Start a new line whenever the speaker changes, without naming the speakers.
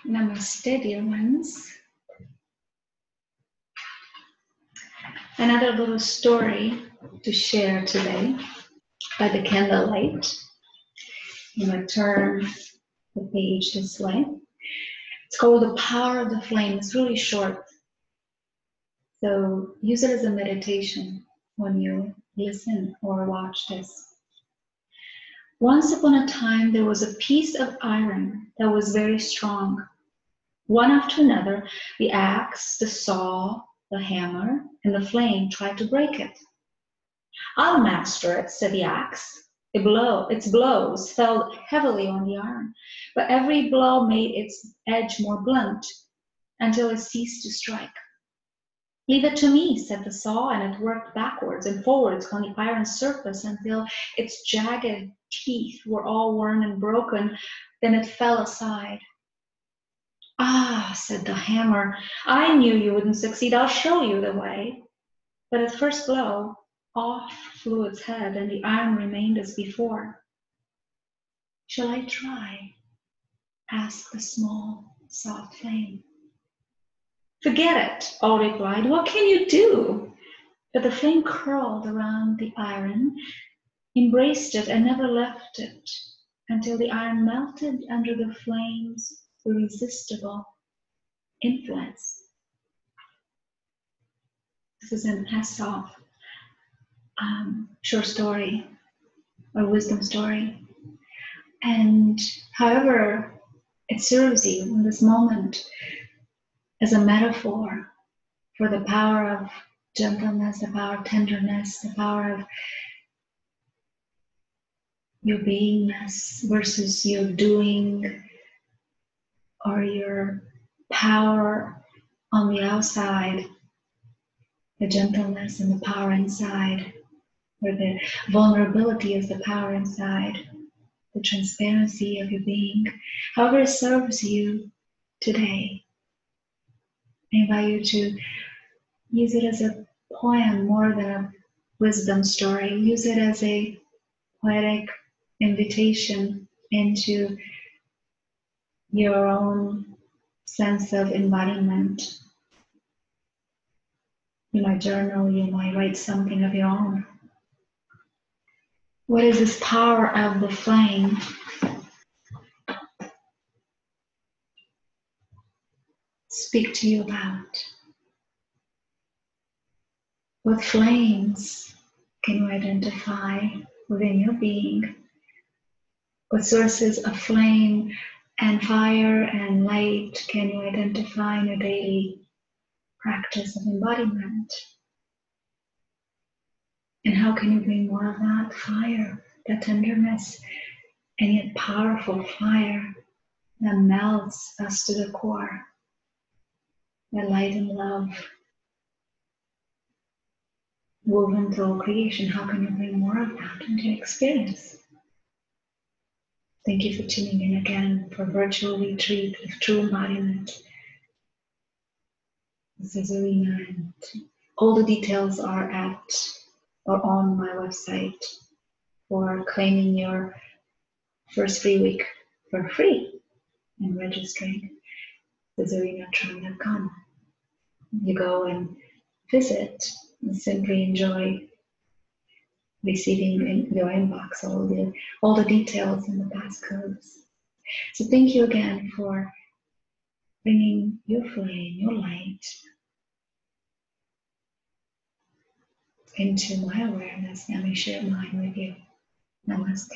Namaste, dear ones. Another little story to share today by the candlelight. I'm going to turn the page this way. It's called The Power of the Flame. It's really short, so use it as a meditation when you listen or watch this. Once upon a time, there was a piece of iron that was very strong. One after another, the axe, the saw, the hammer, and the flame tried to break it. "I'll master it," said the axe. Its blows fell heavily on the iron, but every blow made its edge more blunt until it ceased to strike. "Leave it to me," said the saw, and it worked backwards and forwards on the iron surface until its jagged teeth were all worn and broken. Then it fell aside. "Ah," said the hammer, "I knew you wouldn't succeed. I'll show you the way." But at first blow, off flew its head, and the iron remained as before. "Shall I try?" asked the small, soft flame. "Forget it," all replied. "What can you do?" But the flame curled around the iron, embraced it, and never left it until the iron melted under the flame's irresistible influence. This is an Aesop short story or wisdom story. And however, it serves you in this moment as a metaphor for the power of gentleness, the power of tenderness, the power of your beingness versus your doing or your power on the outside, the gentleness and the power inside, where the vulnerability is the power inside, the transparency of your being. However it serves you today, I invite you to use it as a poem more than a wisdom story. Use it as a poetic invitation into your own sense of embodiment. You might journal, you might write something of your own. What is this power of the flame? Speak to you about? What flames can you identify within your being? What sources of flame and fire and light can you identify in your daily practice of embodiment? And how can you bring more of that fire, that tenderness, and yet powerful fire that melts us to the core, that light and love woven through creation? How can you bring more of that into your experience? Thank you for tuning in again for virtual retreat with true embodiment. Cezarina, and all the details are at or on my website for claiming your first free week for free and registering CezarinaTran.com. You go and visit and simply enjoy receiving in your inbox all the details and the passcodes. So thank you again for bringing your flame, your light into my awareness. Let me share mine with you. Namaste.